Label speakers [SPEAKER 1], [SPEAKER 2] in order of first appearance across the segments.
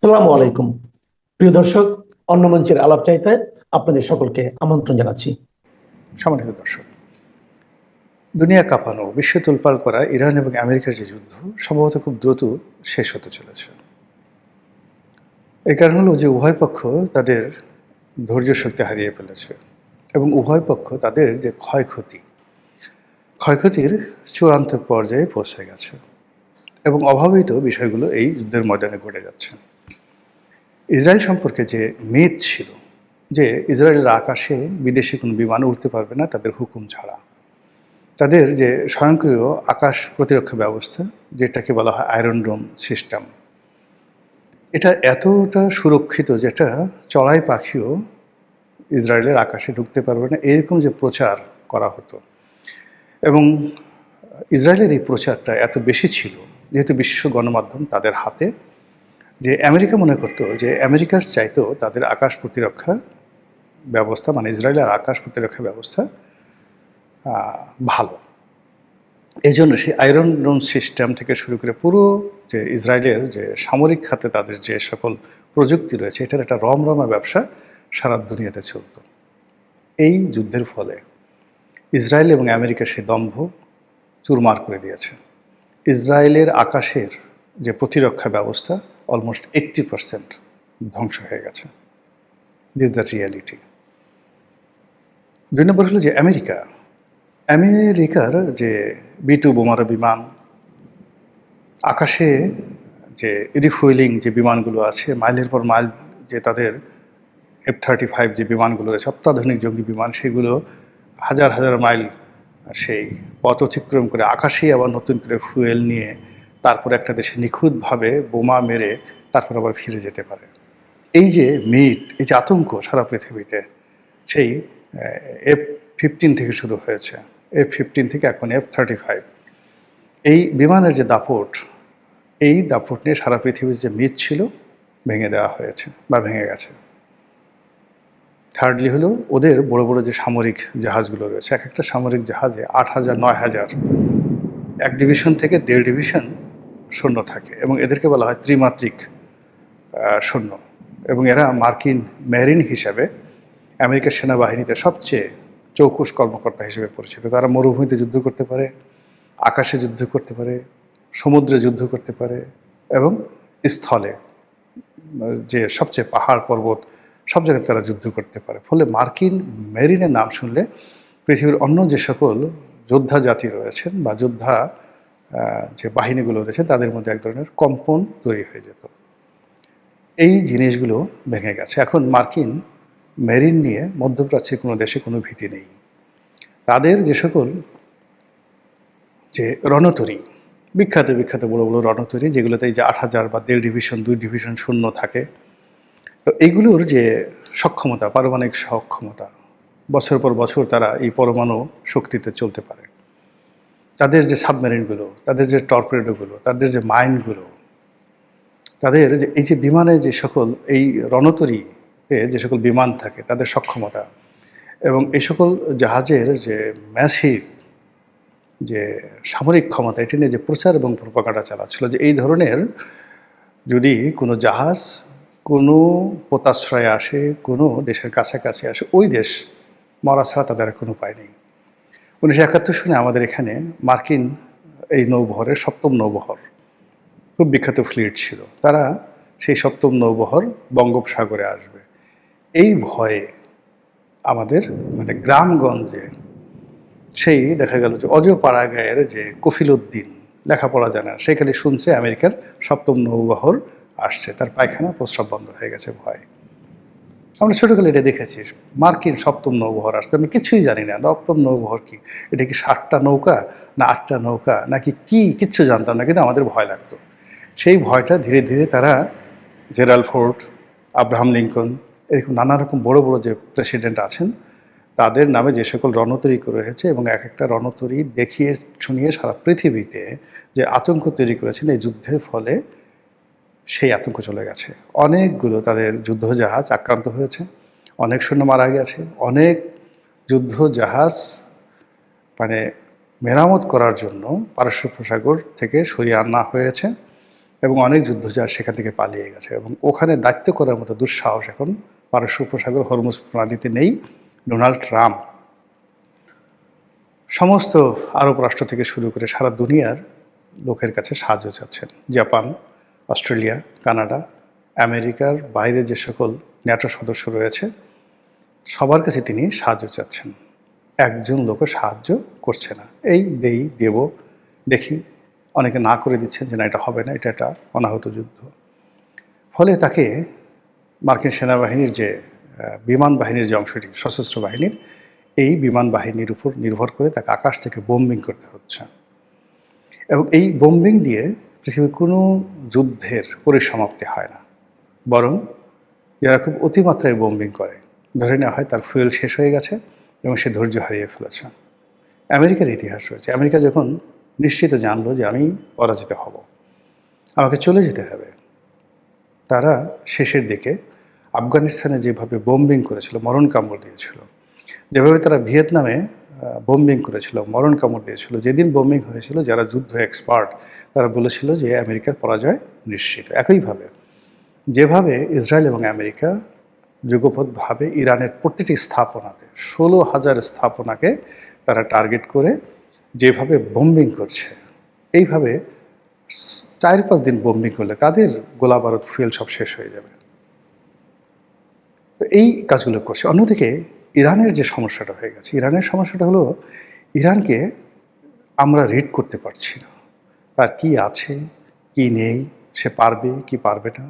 [SPEAKER 1] আসসালামু আলাইকুম। প্রিয় দর্শক, অন্য মঞ্চের আলাপচারিতায় আপনাদের সকলকে আমন্ত্রণ জানাচ্ছি।
[SPEAKER 2] সম্মানিত দর্শক, দুনিয়া কাঁপানো, বিশ্ব তোলপাড় করা ইরান এবং আমেরিকার যে যুদ্ধ সম্ভবত খুব দ্রুত শেষ হতে চলেছে। এই কারণ হলো যে উভয় পক্ষ তাদের ধৈর্য শক্তি হারিয়ে ফেলেছে এবং উভয় পক্ষ তাদের যে ক্ষয়ক্ষতির চূড়ান্ত পর্যায়ে পৌঁছে গেছে এবং অভাবিত বিষয়গুলো এই যুদ্ধের ময়দানে ঘটে যাচ্ছে। ইসরায়েল সম্পর্কে যে মিথ ছিল যে ইসরায়েলের আকাশে বিদেশি কোনো বিমান উঠতে পারবে না তাদের হুকুম ছাড়া, তাদের যে স্বয়ংক্রিয় আকাশ প্রতিরক্ষা ব্যবস্থা যেটাকে বলা হয় আয়রন ডোম সিস্টেম, এটা এতটা সুরক্ষিত যেটা চড়াই পাখিও ইসরায়েলের আকাশে ঢুকতে পারবে না, এরকম যে প্রচার করা হতো। এবং ইসরায়েলের এই প্রচারটা এত বেশি ছিল যেহেতু বিশ্ব গণমাধ্যম তাদের হাতে, যে আমেরিকা মনে করতো যে আমেরিকার চাইতেও তাদের আকাশ প্রতিরক্ষা ব্যবস্থা মানে ইসরায়েলের আকাশ প্রতিরক্ষা ব্যবস্থা ভালো। এই জন্য সেই আয়রন ডোম সিস্টেম থেকে শুরু করে পুরো যে ইসরায়েলের যে সামরিক খাতে তাদের যে সকল প্রযুক্তি রয়েছে এটার একটা রমরমা ব্যবসা সারা দুনিয়াতে চলত। এই যুদ্ধের ফলে ইসরায়েল এবং আমেরিকা সে দম্ভ চুরমার করে দিয়েছে। ইসরায়েলের আকাশের যে প্রতিরক্ষা ব্যবস্থা অলমোস্ট 80% ধ্বংস হয়ে গেছে। This the reality. 2 নম্বর হলো যে আমেরিকার যে B-2 বোমারু বিমান, আকাশে যে রিফুয়েলিং যে বিমানগুলো আছে, মাইলের পর মাইল যে তাদের F-35 যে বিমানগুলো রয়েছে অত্যাধুনিক জঙ্গি বিমান, সেগুলো হাজার হাজার মাইল সেই পথ অতিক্রম করে আকাশেই আবার নতুন করে ফুয়েল নিয়ে তারপরে একটা দেশে নিখুঁতভাবে বোমা মেরে তারপর আবার ফিরে যেতে পারে। এই যে মিথ, এই যে আতঙ্ক সারা পৃথিবীতে, সেই F-15 থেকে শুরু হয়েছে, F-15 থেকে এখন F-35, এই বিমানের যে দাপট, এই দাপট নিয়ে সারা পৃথিবীর যে মিথ ছিল ভেঙে দেওয়া হয়েছে বা ভেঙে গেছে। থার্ডলি হলো ওদের বড় বড় যে সামরিক জাহাজগুলো রয়েছে, এক একটা সামরিক জাহাজে 8,000 9,000 এক ডিভিশন থেকে 1.5 ডিভিশন সৈন্য থাকে এবং এদেরকে বলা হয় ত্রিমাত্রিক সৈন্য। এবং এরা মার্কিন মেরিন হিসাবে আমেরিকার সেনাবাহিনীতে সবচেয়ে চৌকুশ কর্মকর্তা হিসেবে পরিচিত। তারা মরুভূমিতে যুদ্ধ করতে পারে, আকাশে যুদ্ধ করতে পারে, সমুদ্রে যুদ্ধ করতে পারে এবং স্থলে যে সবচেয়ে পাহাড় পর্বত সব জায়গায় তারা যুদ্ধ করতে পারে। ফলে মার্কিন মেরিনের নাম শুনলে পৃথিবীর অন্য যে সকল যোদ্ধা জাতি রয়েছেন বা যোদ্ধা যে বাহিনীগুলো রয়েছে তাদের মধ্যে এক ধরনের কম্পন তৈরি হয়ে যেত। এই জিনিসগুলো ভেঙে গেছে। এখন মার্কিন মেরিন নিয়ে মধ্যপ্রাচ্যের কোনো দেশে কোনো ভীতি নেই। তাদের যে সকল যে রণতরী, বিখ্যাত বিখ্যাত বড় বড় রণতরী, যেগুলোতে এই যে 8,000 বা 1.5 ডিভিশন 2 ডিভিশন সৈন্য থাকে, তো এইগুলোর যে সক্ষমতা, পারমাণবিক সক্ষমতা, বছর পর বছর তারা এই পরমাণু শক্তিতে চলতে পারে। তাদের যে সাবমেরিনগুলো, তাদের যে টর্পেডোগুলো, তাদের যে মাইনগুলো, তাদের যে এই যে বিমানে যে সকল এই রণতরীতে যে সকল বিমান থাকে তাদের সক্ষমতা এবং এই সকল জাহাজের যে ম্যাসিভ যে সামরিক ক্ষমতা, এটি নিয়ে যে প্রচার এবং প্রপাগান্ডা চালাচ্ছিল যে এই ধরনের যদি কোনো জাহাজ কোনো পোতাশ্রয়ে আসে, কোনো দেশের কাছাকাছি আসে, ওই দেশ মরা ছাড়া তাদের কোনো উপায় নেই। 1971 সালে আমাদের এখানে মার্কিন এই নৌবহরের 7ম নৌবহর, খুব বিখ্যাত ফ্লিট ছিল, তারা সেই 7ম নৌবহর বঙ্গোপসাগরে আসবে এই ভয়ে আমাদের মানে গ্রামগঞ্জে সেই দেখা গেল যে অজপাড়া গায়ের যে কফিল উদ্দিন লেখাপড়া জানে না, সেখানে শুনছে আমেরিকার 7ম নৌবহর আসছে, তার পায়খানা প্রস্রাব বন্ধ হয়ে গেছে ভয়। আমরা ছোটোকালে এটা দেখেছি, মার্কিন 7ম নৌবহর আসতে, আমি কিছুই জানি না 7ম নৌবহর কি, এটা কি 7টা নৌকা না 8টা নৌকা নাকি কি, কিচ্ছু জানতাম না, কিন্তু আমাদের ভয় লাগতো। সেই ভয়টা ধীরে ধীরে তারা জেরাল্ড ফোর্ড, আব্রাহাম লিঙ্কন, এরকম নানা রকম বড় বড় যে প্রেসিডেন্ট আছেন তাদের নামে যে সকল রণতরী রয়েছে এবং এক একটা রণতরী দেখিয়ে শুনিয়ে সারা পৃথিবীতে যে আতঙ্ক তৈরি করেছেন এই যুদ্ধের ফলে, সেই আতঙ্ক চলে গেছে। অনেকগুলো তাদের যুদ্ধজাহাজ আক্রান্ত হয়েছে, অনেক সৈন্য মারা গেছে, অনেক যুদ্ধজাহাজ মানে মেরামত করার জন্য পারস্য উপসাগর থেকে সরিয়ে আনা হয়েছে এবং অনেক যুদ্ধজাহাজ সেখান থেকে পালিয়ে গেছে, এবং ওখানে দায়িত্ব করার মতো দুঃসাহস এখন পারস্য উপসাগর হরমুজ প্রণালীতে নেই। ডোনাল্ড ট্রাম্প সমস্ত আরব রাষ্ট্র থেকে শুরু করে সারা দুনিয়ার লোকের কাছে সাহায্য চাচ্ছেন। জাপান, অস্ট্রেলিয়া, কানাডা, আমেরিকার বাইরে যে সকল ন্যাটো সদস্য রয়েছে সবার কাছে তিনি সাহায্য চাচ্ছেন। একজন লোকও সাহায্য করছে না। এই দেব দেখি, অনেকে না করে দিচ্ছেন যে না, এটা হবে না, এটা একটা অনাহত যুদ্ধ। ফলে তাকে মার্কিন সেনাবাহিনীর যে বিমান বাহিনীর যে অংশটি, সশস্ত্র বাহিনীর, এই বিমান বাহিনীর উপর নির্ভর করে তাকে আকাশ থেকে বোম্বিং করতে হচ্ছে। এবং এই বোম্বিং দিয়ে পৃথিবীর কোনো যুদ্ধের পরিসমাপ্তি হয় না, বরং যারা খুব অতিমাত্রায় বোম্বিং করে ধরে নেওয়া হয় তার ফুয়েল শেষ হয়ে গেছে এবং সে ধৈর্য হারিয়ে ফেলেছে। আমেরিকার ইতিহাস রয়েছে। আমেরিকা যখন নিশ্চিত জানলো যে আমি পরাজিত হব, আমাকে চলে যেতে হবে, তারা শেষের দিকে আফগানিস্তানে যেভাবে বোম্বিং করেছিল, মরণ কামড় দিয়েছিল, যেভাবে তারা ভিয়েতনামে বোম্বিং করেছিল, মরণ কামড় দিয়েছিল, যেদিন বোম্বিং হয়েছিল যারা যুদ্ধ এক্সপার্ট তারা বলেছিল যে আমেরিকার পরাজয় নিশ্চিত। একইভাবে যেভাবে ইসরায়েল এবং আমেরিকা যুগপৎভাবে ইরানের প্রতিটি স্থাপনাতে 16,000 স্থাপনাকে তারা টার্গেট করে যেভাবে বোম্বিং করছে, এইভাবে 4-5 দিন বোম্বিং করলে তাদের গোলা বারুদ ফুয়েল সব শেষ হয়ে যাবে। তো এই কাজগুলো করছে। অন্যদিকে ইরানের যে সমস্যাটা হয়ে গেছে, ইরানের সমস্যাটা হলো ইরানকে আমরা রিড করতে পারছি না, তার কি আছে কি নেই, সে পারবে কি পারবে না।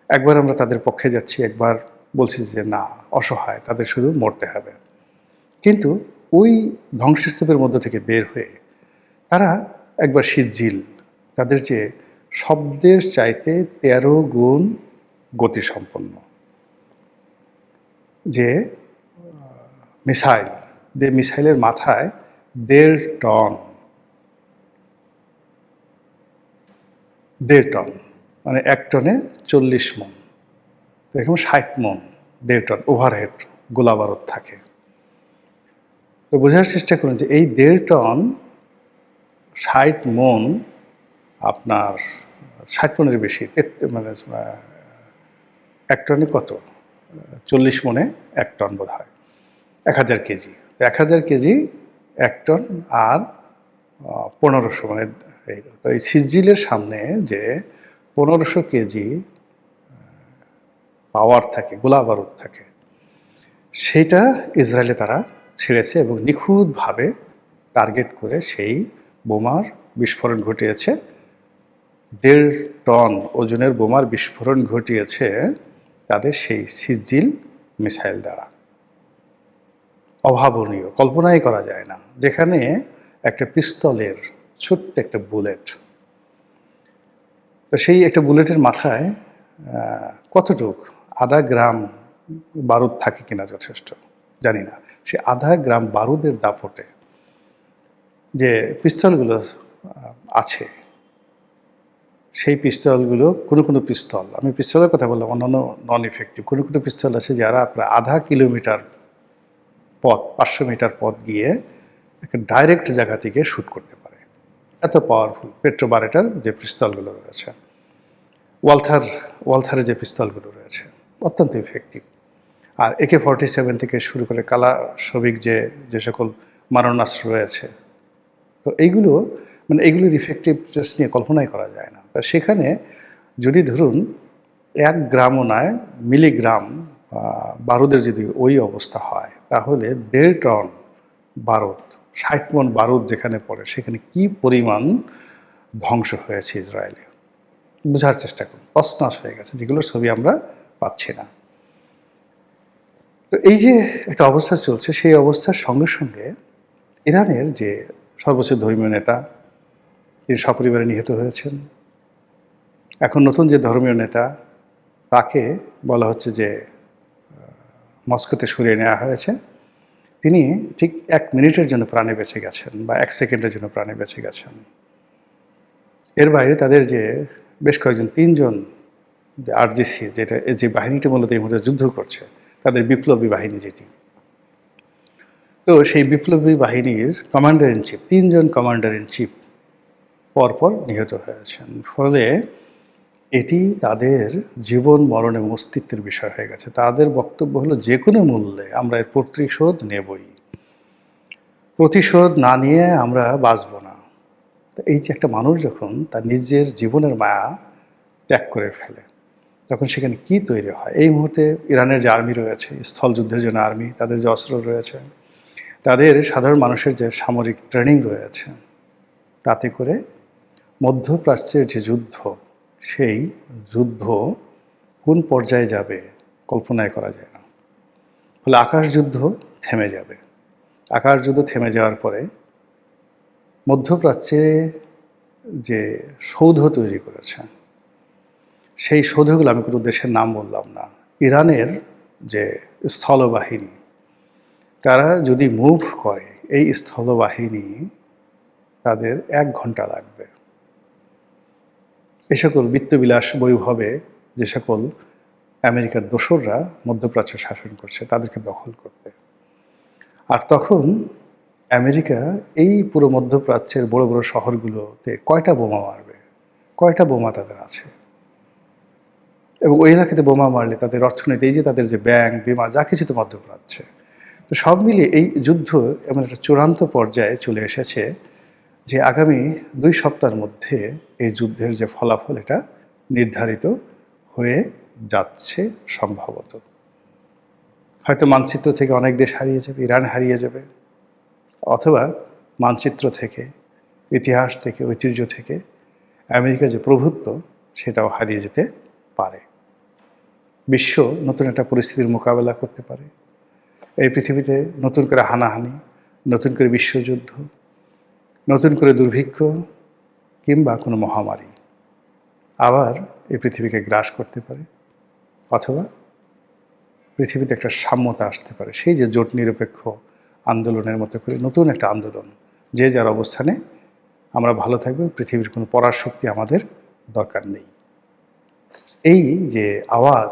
[SPEAKER 2] একবার আমরা তাদের পক্ষে যাচ্ছি, একবার বলছি যে না, অসহায়, তাদের শুধু মরতে হবে। কিন্তু ওই ধ্বংসস্তূপের মধ্য থেকে বের হয়ে তারা একবার সিজিল, তাদের যে শব্দের চাইতে 13 গুণ গতিসম্পন্ন যে মিসাইল, যে মিসাইলের মাথায় 1.5 টন, 1.5 টন মানে 1 টনে 40 মণ, এরকম 60 মণ, 1.5 টন ওভারহেড গোলা বারুদ থাকে। তো বোঝার চেষ্টা করুন যে এই 1.5 টন 60 মণ, আপনার 60 মণের বেশি, মানে 1 টনে কত, 40 মণে 1 টন বোধ হয়, 1000 কেজি। 1000 কেজি 1 টন আর 1500, মানে এই সিজিলের সামনে যে 1500 কেজি পাওয়ার থাকে, গোলা বারুদ থাকে, সেটা ইসরায়েলে তারা ছেড়েছে এবং নিখুঁতভাবে টার্গেট করে সেই বোমার বিস্ফোরণ ঘটিয়েছে। 1.5 টন ওজনের বোমার বিস্ফোরণ ঘটিয়েছে তাদের সেই সিজিল মিসাইল দ্বারা। অভাবনীয়, কল্পনাই করা যায় না। যেখানে একটা পিস্তলের ছোট্ট একটা বুলেট, তো সেই একটা বুলেটের মাথায় কতটুক, আধা গ্রাম বারুদ থাকে কিনা যথেষ্ট জানি না, সে আধা গ্রাম বারুদের দাপটে যে পিস্তলগুলো আছে, সেই পিস্তলগুলো কোনো পিস্তল, আমি পিস্তলের কথা বললাম, অন্যান্য নন ইফেক্টিভ, কোনো পিস্তল আছে যারা প্রায় আধা কিলোমিটার পথ, 500 মিটার পথ গিয়ে একটা ডাইরেক্ট জায়গা থেকে শ্যুট করতে পারে, এত পাওয়ারফুল। পেট্রোবারেটার যে পিস্তলগুলো রয়েছে, ওয়ালথারের যে পিস্তলগুলো রয়েছে, অত্যন্ত ইফেক্টিভ। আর AK-47 থেকে শুরু করে কালাশবিক যে সকল মারণাস্ত্র রয়েছে, তো এইগুলো মানে এইগুলির ইফেক্টিভনেস নিয়ে কল্পনাই করা যায় না। তা সেখানে যদি ধরুন 1 গ্রামও নয়, মিলিগ্রাম বারুদের যদি ওই অবস্থা হয়, তাহলে 1.5 টন বারুদ, 60 মণ বারুদ যেখানে পড়ে, সেখানে কি পরিমাণ ধ্বংস হয়েছে ইসরায়েলে বোঝার চেষ্টা করুন। তছনছ হয়ে গেছে, যেগুলোর ছবি আমরা পাচ্ছি না। তো এই যে একটা অবস্থা চলছে, সেই অবস্থার সঙ্গে সঙ্গে ইরানের যে সর্বোচ্চ ধর্মীয় নেতা, তিনি সপরিবারে নিহত হয়েছেন। এখন নতুন যে ধর্মীয় নেতা, তাকে বলা হচ্ছে যে মস্কোতে সরিয়ে নেওয়া হয়েছে। তিনি ঠিক 1 মিনিটের জন্য প্রাণে বেঁচে গেছেন, বা 1 সেকেন্ডের জন্য প্রাণে বেঁচে গেছেন। এর বাইরে তাদের যে বেশ কয়েকজন, 3 জন যে RGC, যেটা যে বাহিনীটি মূলত এই মুহূর্তে যুদ্ধ করছে, তাদের বিপ্লবী বাহিনী যেটি, তো সেই বিপ্লবী বাহিনীর কমান্ডার ইন চিফ, 3 জন কমান্ডার ইন চিফ পরপর নিহত হয়েছেন। ফলে এটি তাদের জীবন মরণ এবং অস্তিত্বের বিষয় হয়ে গেছে। তাদের বক্তব্য হলো যে কোনো মূল্যে আমরা এর প্রতিশোধ নেবই, প্রতিশোধ না নিয়ে আমরা বাঁচব না। তো এই যে একটা মানুষ যখন তার নিজের জীবনের মায়া ত্যাগ করে ফেলে, তখন সেখানে কি তৈরি হয়? এই মুহূর্তে ইরানের যে আর্মি রয়েছে, স্থলযুদ্ধের জন্য আর্মি, তাদের যে অস্ত্র রয়েছে, তাদের সাধারণ মানুষের যে সামরিক ট্রেনিং রয়েছে, তাতে করে মধ্যপ্রাচ্যের যে যুদ্ধ, সেই যুদ্ধ কোন পর্যায়ে যাবে কল্পনাই করা যায় না। ফলে আকাশযুদ্ধ থেমে যাবে। আকাশযুদ্ধ থেমে যাওয়ার পরে মধ্যপ্রাচ্যে যে সৌধ তৈরি করেছে, সেই সৌধগুলো, আমি কোনো দেশের নাম বললাম না, ইরানের যে স্থলবাহিনী, তারা যদি মুভ করে, এই স্থলবাহিনী তাদের 1 ঘন্টা লাগবে এ সকল বিত্তবিলাস বৈভবে যে সকল আমেরিকার দোসররা মধ্যপ্রাচ্য শাসন করছে তাদেরকে দখল করতে। আর তখন আমেরিকা এই পুরো মধ্যপ্রাচ্যের বড় বড় শহরগুলোতে কয়টা বোমা মারবে? কয়টা বোমা তাদের আছে? এবং ওই এলাকাতে বোমা মারলে তাদের অর্থনীতি, এই যে তাদের যে ব্যাংক, বিমা, যা কিছু তো মধ্যপ্রাচ্যে। তো সব মিলিয়ে এই যুদ্ধ এমন একটা চূড়ান্ত পর্যায়ে চলে এসেছে যে আগামী 2 সপ্তাহের মধ্যে এই যুদ্ধের যে ফলাফল, এটা নির্ধারিত হয়ে যাচ্ছে সম্ভবত। হয়তো মানচিত্র থেকে অনেক দেশ হারিয়ে যাবে, ইরান হারিয়ে যাবে, অথবা মানচিত্র থেকে, ইতিহাস থেকে, ঐতিহ্য থেকে আমেরিকার যে প্রভুত্ব, সেটাও হারিয়ে যেতে পারে। বিশ্ব নতুন একটা পরিস্থিতির মোকাবেলা করতে পারে। এই পৃথিবীতে নতুন করে হানাহানি, নতুন করে বিশ্বযুদ্ধ, নতুন করে দুর্ভিক্ষ কিংবা কোনো মহামারী আবার এই পৃথিবীকে গ্রাস করতে পারে, অথবা পৃথিবীতে একটা সাম্যতা আসতে পারে। সেই যে জোট নিরপেক্ষ আন্দোলনের মতো করে নতুন একটা আন্দোলন, যে যার অবস্থানে আমরা ভালো থাকবো, পৃথিবীর কোনো পরাশক্তি আমাদের দরকার নেই। এই যে আওয়াজ,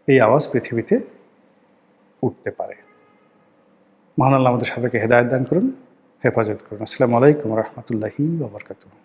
[SPEAKER 2] এই আওয়াজ পৃথিবীতে উঠতে পারে। মহান আল্লাহ আমাদের সবাইকে হেদায়েত দান করুন, হেফাজত করুন। আসসালামু আলাইকুম ওয়া রাহমাতুল্লাহি ওয়া বারাকাতুহু।